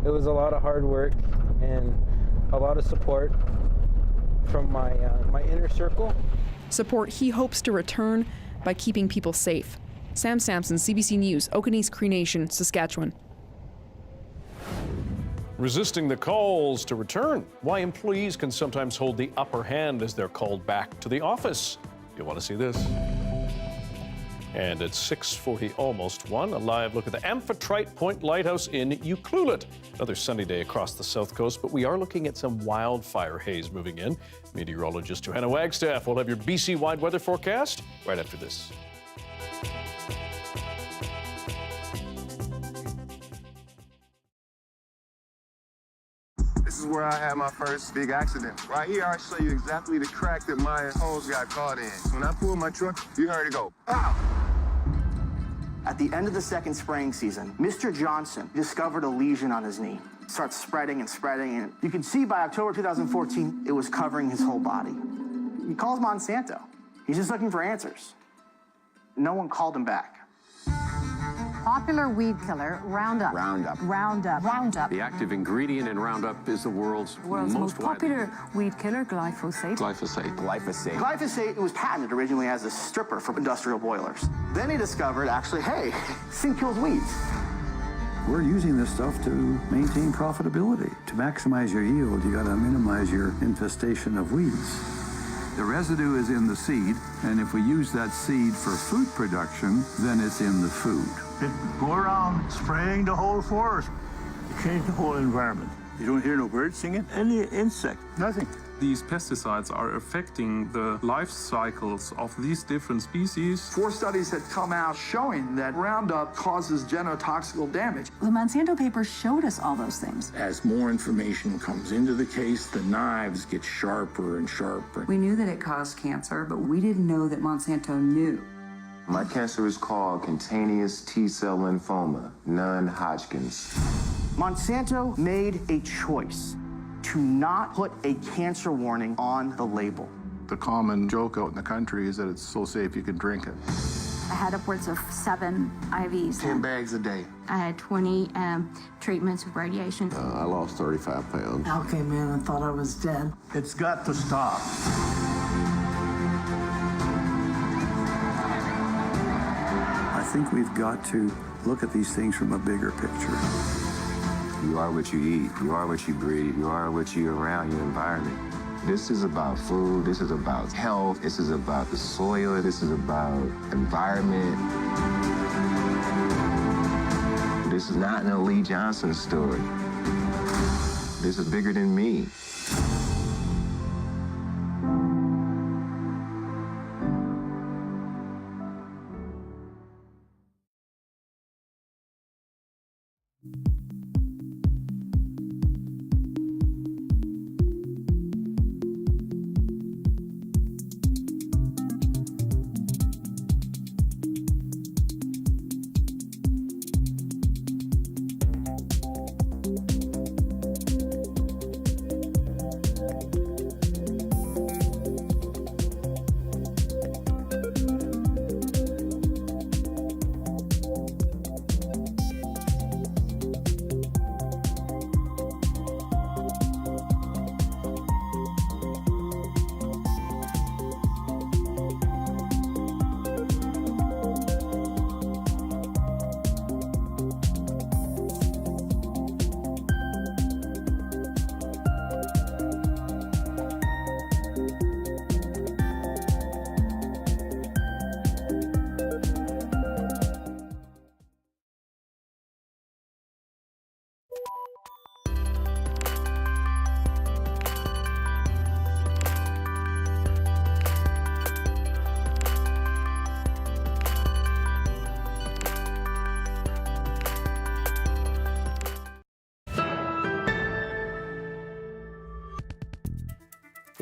It was a lot of hard work and a lot of support from my inner circle. Support he hopes to return by keeping people safe. Sam Sampson, CBC News, Okanese Cree Nation, Saskatchewan. Resisting the calls to return. Why employees can sometimes hold the upper hand as they're called back to the office. You'll want to see this. And at 6:40, almost 1, a live look at the Amphitrite Point Lighthouse in Ucluelet. Another sunny day across the south coast, but we are looking at some wildfire haze moving in. Meteorologist Johanna Wagstaffe will have your BC-wide weather forecast right after this. This is where I had my first big accident. Right here, I'll show you exactly the crack that my hose got caught in. When I pulled my truck, you heard it go, pow! At the end of the second spraying season, Mr. Johnson discovered a lesion on his knee. It starts spreading and spreading, and you can see by October 2014, it was covering his whole body. He calls Monsanto. He's just looking for answers. No one called him back. Popular weed killer, Roundup. Roundup. The active ingredient in Roundup is the world's most popular weed killer, glyphosate. Glyphosate, it was patented originally as a stripper for industrial boilers. Then he discovered, actually, hey, this thing kills weeds. We're using this stuff to maintain profitability. To maximize your yield, you got to minimize your infestation of weeds. The residue is in the seed, and if we use that seed for food production, then it's in the food. Go around spraying the whole forest. You change the whole environment. You don't hear no birds singing, any insect, nothing. These pesticides are affecting the life cycles of these different species. 4 studies had come out showing that Roundup causes genotoxical damage. The Monsanto papers showed us all those things. As more information comes into the case, the knives get sharper and sharper. We knew that it caused cancer, but we didn't know that Monsanto knew. My cancer is called cutaneous T-cell lymphoma, non-Hodgkin's. Monsanto made a choice to not put a cancer warning on the label. The common joke out in the country is that it's so safe you can drink it. I had upwards of 7 IVs. 10 bags a day. I had 20 treatments of radiation. I lost 35 pounds. Okay, man, I thought I was dead. It's got to stop. I think we've got to look at these things from a bigger picture. You are what you eat. You are what you breathe. You are what you're around, your environment. This is about food. This is about health. This is about the soil. This is about environment. This is not an Lee Johnson story. This is bigger than me.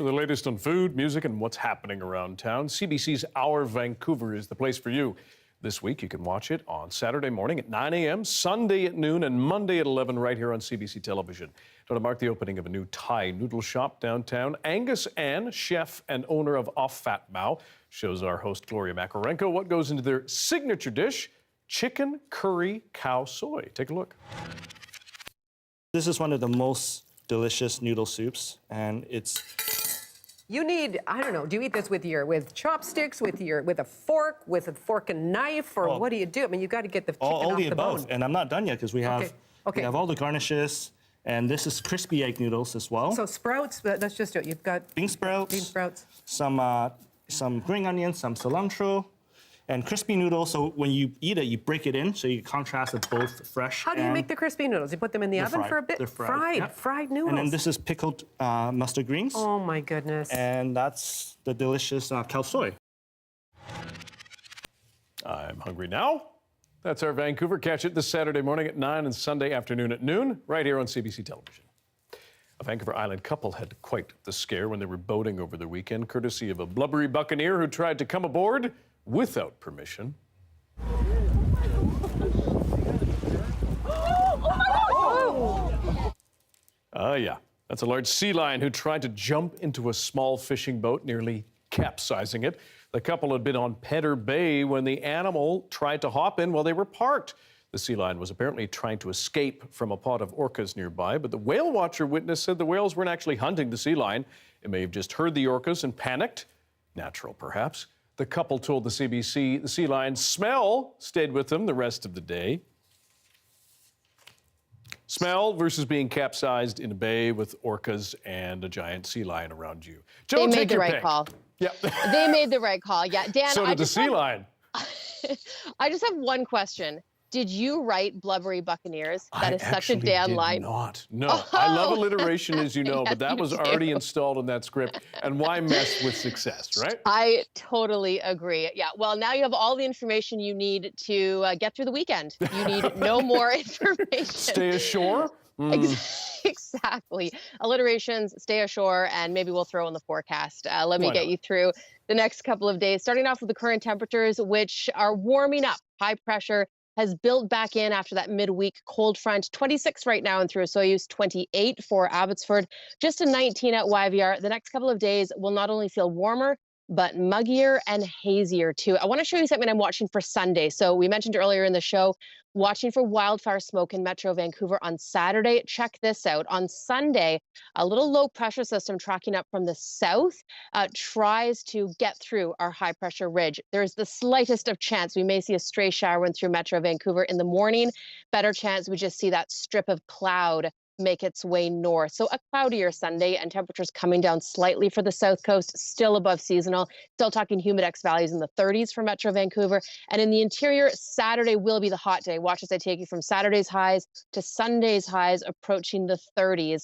For the latest on food, music, and what's happening around town, CBC's Our Vancouver is the place for you. This week, you can watch it on Saturday morning at 9 a.m., Sunday at noon, and Monday at 11 right here on CBC Television. Now, to mark the opening of a new Thai noodle shop downtown, Angus Ann, chef and owner of Off Fat Mao, shows our host Gloria Makarenko what goes into their signature dish, chicken curry cow soy. Take a look. This is one of the most delicious noodle soups, and it's... You need, I don't know, do you eat this with chopsticks, with a fork and knife, or what do you do? I mean, you've got to get the chicken all off the the above. bone. And I'm not done yet because we have all the garnishes, and this is crispy egg noodles as well. So sprouts, let's just do it. You've got bean sprouts, some green onions, some cilantro, and crispy noodles. So when you eat it, you break it in, so you contrast with both fresh. How do you make the crispy noodles? You put them in the oven for a bit? They're fried. Fried noodles. And then this is pickled mustard greens. Oh my goodness. And that's the delicious cow soy. I'm hungry now. That's Our Vancouver. Catch it this Saturday morning at 9 and Sunday afternoon at noon, right here on CBC Television. A Vancouver Island couple had quite the scare when they were boating over the weekend, courtesy of a blubbery buccaneer who tried to come aboard without permission. Yeah, that's a large sea lion who tried to jump into a small fishing boat, nearly capsizing it. The couple had been on Pedder Bay when the animal tried to hop in while they were parked. The sea lion was apparently trying to escape from a pod of orcas nearby, but the whale watcher witness said the whales weren't actually hunting the sea lion. It may have just heard the orcas and panicked. Natural, perhaps. The couple told the CBC the sea lion's smell stayed with them the rest of the day. Smell versus being capsized in a bay with orcas and a giant sea lion around you. Joe, they made take the your right pick. call. Yeah. They made the right call. Yeah, Dan. So did the sea lion. I just have one question. Did you write Blubbery Buccaneers? That is such a Dan line. Not. No, I love alliteration, as you know, but that was already installed in that script. And why mess with success, right? I totally agree. Yeah. Well, now you have all the information you need to get through the weekend. You need no more information. Stay ashore. Exactly. Alliterations, stay ashore, and maybe we'll throw in the forecast. Let me get you through the next couple of days, starting off with the current temperatures, which are warming up. High pressure has built back in after that midweek cold front. 26 right now in through Soyuz, 28 for Abbotsford, just a 19 at YVR. The next couple of days will not only feel warmer, but muggier and hazier too. I want to show you something I'm watching for Sunday. So we mentioned earlier in the show, watching for wildfire smoke in Metro Vancouver on Saturday. Check this out. On Sunday, a little low pressure system tracking up from the south tries to get through our high pressure ridge. There's the slightest of chance we may see a stray shower in through Metro Vancouver in the morning. Better chance we just see that strip of cloud make its way north. So a cloudier Sunday and temperatures coming down slightly for the south coast, still above seasonal. Still talking humidex values in the 30s for Metro Vancouver. And in the interior, Saturday will be the hot day. Watch as I take you from Saturday's highs to Sunday's highs, approaching the 30s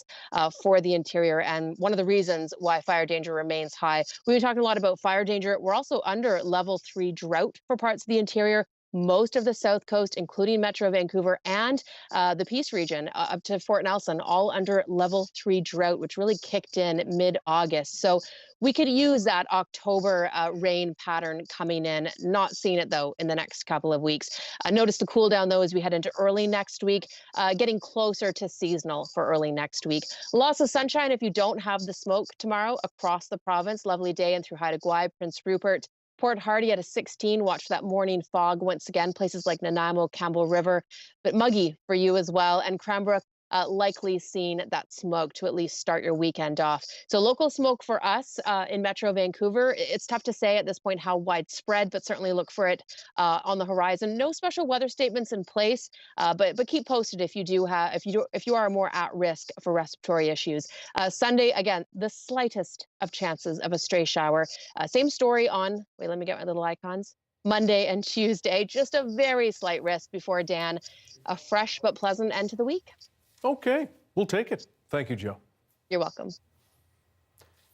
for the interior. And one of the reasons why fire danger remains high. We've been talking a lot about fire danger. We're also under level 3 drought for parts of the interior. Most of the south coast, including Metro Vancouver and the Peace region up to Fort Nelson, all under level 3 drought, which really kicked in mid-August. So we could use that October rain pattern coming in. Not seeing it, though, in the next couple of weeks. Notice the cool down, though, as we head into early next week, getting closer to seasonal for early next week. Lots of sunshine if you don't have the smoke tomorrow across the province. Lovely day in through Haida Gwaii, Prince Rupert. Port Hardy at a 16. Watch that morning fog once again. Places like Nanaimo, Campbell River, but muggy for you as well. And Cranbrook likely seeing that smoke to at least start your weekend off. So local smoke for us in Metro Vancouver. It's tough to say at this point how widespread, but certainly look for it on the horizon. No special weather statements in place, but keep posted if you are more at risk for respiratory issues. Sunday, again, the slightest of chances of a stray shower. Same story on, wait, let me get my little icons. Monday and Tuesday, just a very slight risk before, Dan, a fresh but pleasant end to the week. Okay, we'll take it. Thank you, Joe. You're welcome.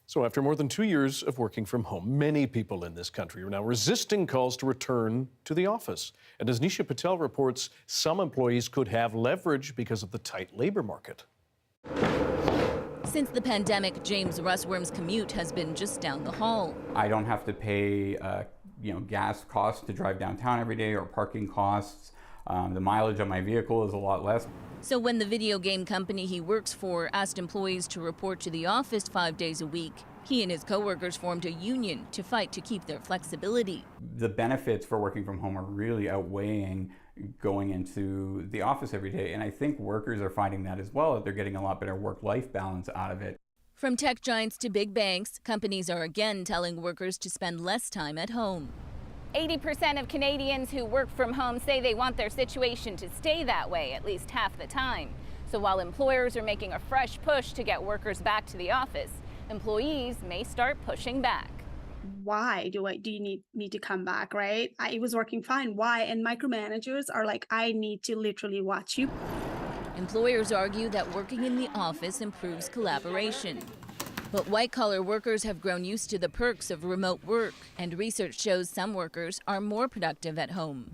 So after more than 2 years of working from home, many people in this country are now resisting calls to return to the office. And as Nisha Patel reports, some employees could have leverage because of the tight labor market. Since the pandemic, James Russworm's commute has been just down the hall. I don't have to pay gas costs to drive downtown every day or parking costs. The mileage on my vehicle is a lot less. So when the video game company he works for asked employees to report to the office 5 days a week, he and his coworkers formed a union to fight to keep their flexibility. The benefits for working from home are really outweighing going into the office every day. And I think workers are finding that as well, that they're getting a lot better work-life balance out of it. From tech giants to big banks, companies are again telling workers to spend less time at home. 80% of Canadians who work from home say they want their situation to stay that way at least half the time. So while employers are making a fresh push to get workers back to the office, employees may start pushing back. Why do you need me to come back, right? I was working fine. Why? And micromanagers are like, I need to literally watch you. Employers argue that working in the office improves collaboration. But white-collar workers have grown used to the perks of remote work, and research shows some workers are more productive at home.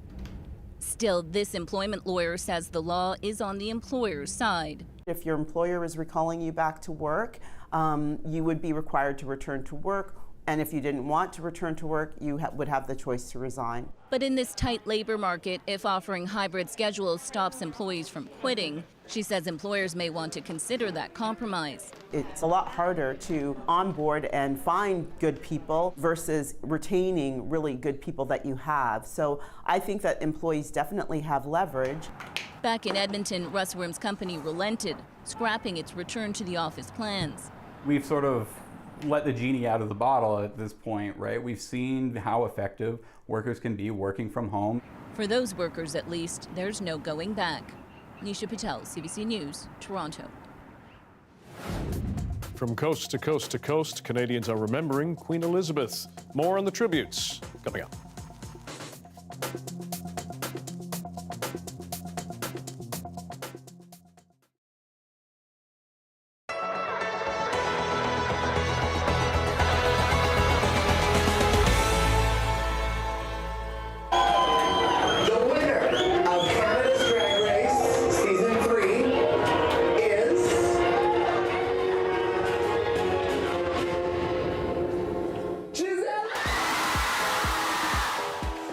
Still, this employment lawyer says the law is on the employer's side. If your employer is recalling you back to work, you would be required to return to work. And if you didn't want to return to work, you would have the choice to resign. But in this tight labor market, if offering hybrid schedules stops employees from quitting, she says employers may want to consider that compromise. It's a lot harder to onboard and find good people versus retaining really good people that you have. So I think that employees definitely have leverage. Back in Edmonton, Russworm's company relented, scrapping its return to the office plans. We've sort of let the genie out of the bottle at this point, right? We've seen how effective workers can be working from home. For those workers, at least, there's no going back. Nisha Patel, CBC News, Toronto. From coast to coast to coast, Canadians are remembering Queen Elizabeth. More on the tributes coming up.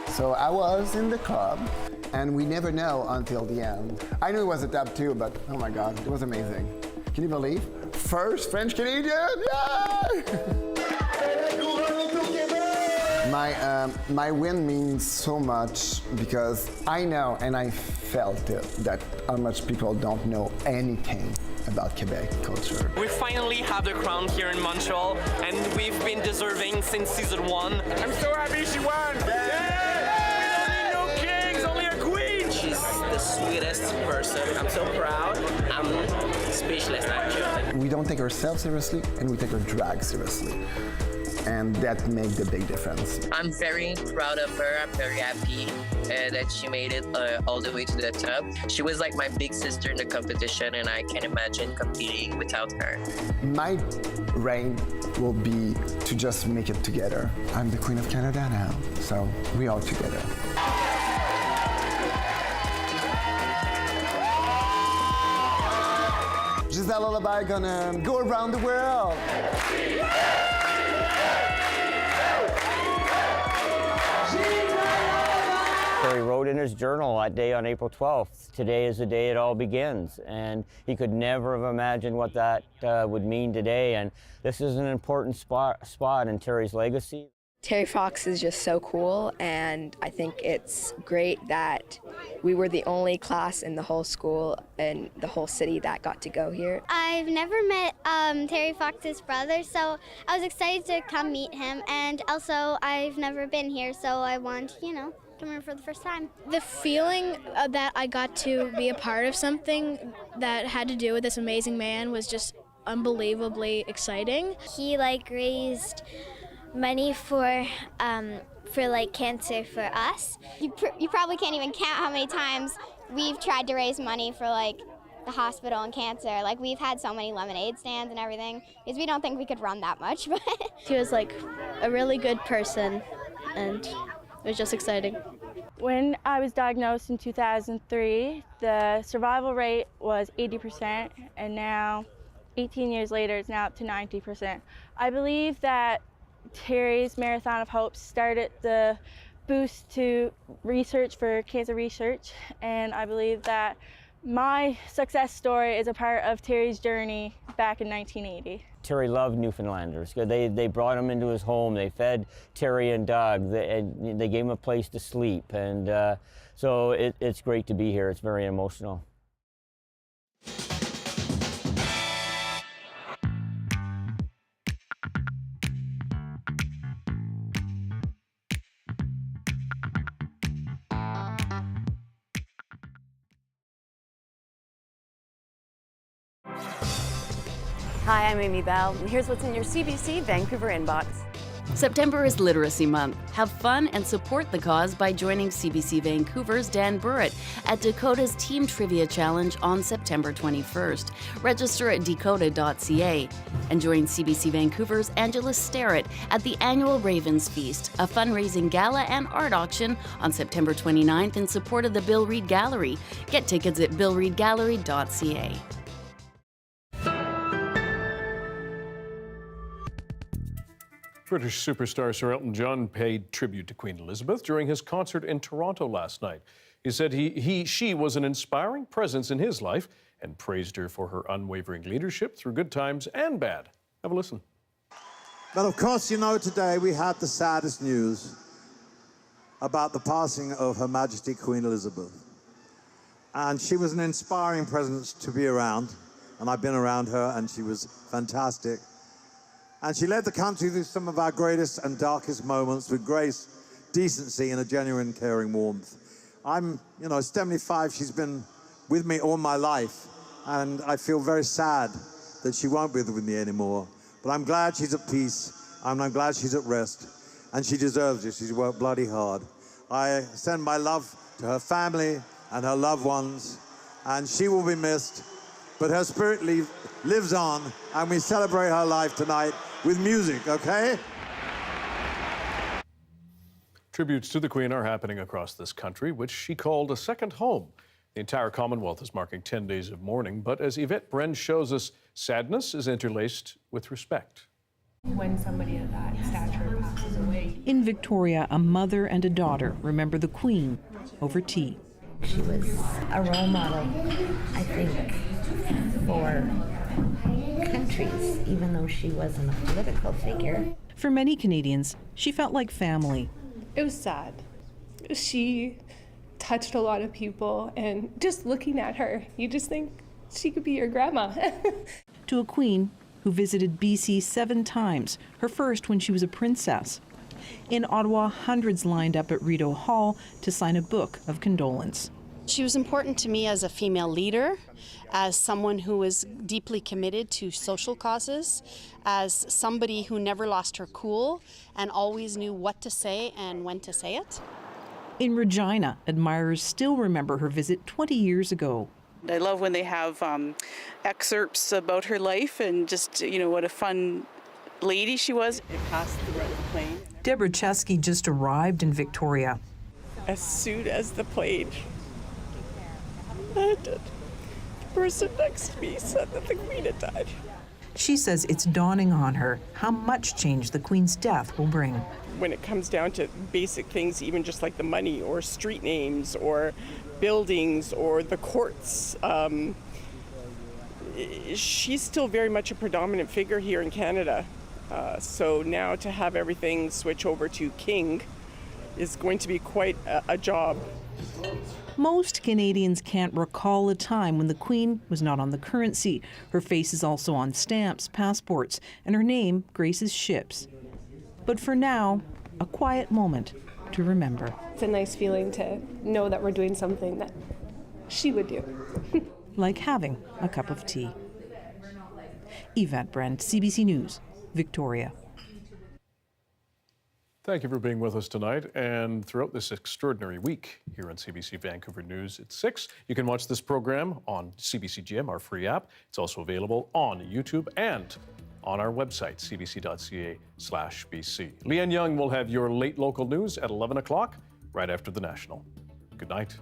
So I was in the club, and we never know until the end. I knew it was a top 2, but oh my God, it was amazing. Can you believe? First French Canadian! Yay! My win means so much because I know and I felt it, that how much people don't know anything about Quebec culture. We finally have the crown here in Montreal, and we've been deserving since season 1. I'm so happy she won! The sweetest person. I'm so proud. I'm speechless, actually. We don't take ourselves seriously, and we take our drag seriously. And that makes the big difference. I'm very proud of her. I'm very happy that she made it all the way to the top. She was like my big sister in the competition, and I can't imagine competing without her. My reign will be to just make it together. I'm the Queen of Canada now, so we are together. Giselle Lullaby gonna go around the world. So he wrote in his journal that day on April 12th, today is the day it all begins. And he could never have imagined what that would mean today. And this is an important spot in Terry's legacy. Terry Fox is just so cool, and I think it's great that we were the only class in the whole school and the whole city that got to go here. I've never met Terry Fox's brother, so I was excited to come meet him, and also I've never been here, so I want, come here for the first time. The feeling that I got to be a part of something that had to do with this amazing man was just unbelievably exciting. He raised money for cancer for us. You probably can't even count how many times we've tried to raise money for the hospital and cancer. We've had so many lemonade stands and everything because we don't think we could run that much. But he was a really good person, and it was just exciting. When I was diagnosed in 2003, the survival rate was 80%, and now 18 years later, it's now up to 90%. I believe that Terry's Marathon of Hope started the boost to research for cancer research, and I believe that my success story is a part of Terry's journey back in 1980. Terry loved Newfoundlanders. They brought him into his home. They fed Terry and Doug. They gave him a place to sleep. And so it's great to be here. It's very emotional. Hi, I'm Amy Bell, and here's what's in your CBC Vancouver inbox. September is Literacy Month. Have fun and support the cause by joining CBC Vancouver's Dan Burritt at Dakota's Team Trivia Challenge on September 21st. Register at dakota.ca. And join CBC Vancouver's Angela Starrett at the annual Ravens Feast, a fundraising gala and art auction on September 29th in support of the Bill Reid Gallery. Get tickets at billreidgallery.ca. British superstar Sir Elton John paid tribute to Queen Elizabeth during his concert in Toronto last night. He said she was an inspiring presence in his life and praised her for her unwavering leadership through good times and bad. Have a listen. But of course, you know, today we had the saddest news about the passing of Her Majesty Queen Elizabeth. And she was an inspiring presence to be around, and I've been around her, and she was fantastic. And she led the country through some of our greatest and darkest moments with grace, decency, and a genuine caring warmth. I'm, 75, she's been with me all my life, and I feel very sad that she won't be with me anymore. But I'm glad she's at peace, and I'm glad she's at rest, and she deserves it. She's worked bloody hard. I send my love to her family and her loved ones, and she will be missed, but her spirit lives on, and we celebrate her life tonight with music, okay? Tributes to the Queen are happening across this country, which she called a second home. The entire Commonwealth is marking 10 days of mourning, but as Yvette Bren shows us, sadness is interlaced with respect. When somebody of that stature passes away. In Victoria, a mother and a daughter remember the Queen over tea. She was a role model, I think, for countries, even though she wasn't a political figure. For many Canadians, she felt like family. It was sad. She touched a lot of people, and just looking at her, you just think she could be your grandma. To a queen who visited BC 7 times, her first when she was a princess. In Ottawa, hundreds lined up at Rideau Hall to sign a book of condolence. She was important to me as a female leader, as someone who was deeply committed to social causes, as somebody who never lost her cool and always knew what to say and when to say it. In Regina, admirers still remember her visit 20 years ago. I love when they have excerpts about her life and just, what a fun lady she was. It passed the plane. Deborah Chesky just arrived in Victoria. As soon as the plane landed, the person next to me said that the Queen had died. She says it's dawning on her how much change the Queen's death will bring. When it comes down to basic things, even just like the money or street names or buildings or the courts, she's still very much a predominant figure here in Canada. So now to have everything switch over to King is going to be quite a job. Most Canadians can't recall a time when the Queen was not on the currency. Her face is also on stamps, passports, and her name graces ships. But for now, a quiet moment to remember. It's a nice feeling to know that we're doing something that she would do. Like having a cup of tea. Yvette Bren, CBC News, Victoria. Thank you for being with us tonight and throughout this extraordinary week here on CBC Vancouver News at 6. You can watch this program on CBC Gym, our free app. It's also available on YouTube and on our website, cbc.ca/BC. Leanne Young will have your late local news at 11 o'clock, right after the National. Good night.